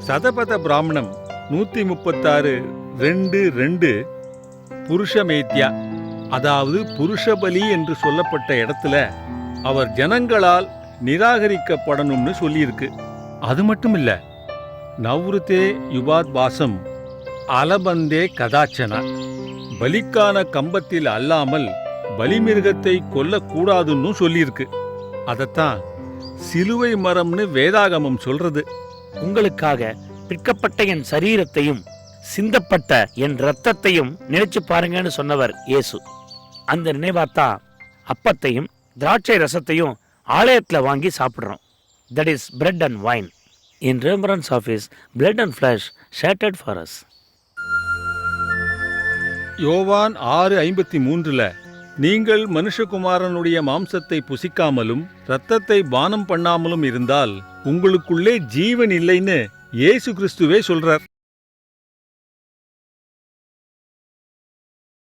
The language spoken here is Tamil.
சதபத பிராமணம் 136:2 புருஷமேத்யா, அதாவது புருஷபலி என்று சொல்லப்பட்ட இடத்துல அவர் ஜனங்களால் நிராகரிக்கப்படணும்னு சொல்லியிருக்கு. அது மட்டும் இல்ல, நவ்ருதே யுபாத் வாசம் அலபந்தே கதாச்சனா, பலிக்கான கம்பத்தில் அல்லாமல் பலிமிருகத்தை கொல்லக்கூடாதுன்னு சொல்லியிருக்கு. அதத்தான் சிலுவை மரம்னு வேதாகமம் சொல்றது. உங்களுக்காக பிற்கப்பட்ட என் சரீரத்தையும் சிந்தப்பட்ட என் ரத்தத்தையும் நினைச்சு பாருங்கன்னு சொன்னவர் இயேசு. அந்த நினைவாத்தான் அப்பத்தையும் திராட்சை ரசத்தையும் ஆலயத்துல வாங்கி சாப்பிடுறோம். That is bread and wine in remembrance of his blood and flesh shattered for us. Yovan 6:53 நீங்கள் மனுஷகுமாரனுடைய மாம்சத்தை புசிக்காமலும் இரத்தத்தை பானம் பண்ணாமலும் இருந்தால் உங்களுக்குள்ளே ஜீவன் இல்லைன்னு இயேசு கிறிஸ்துவே சொல்றார்.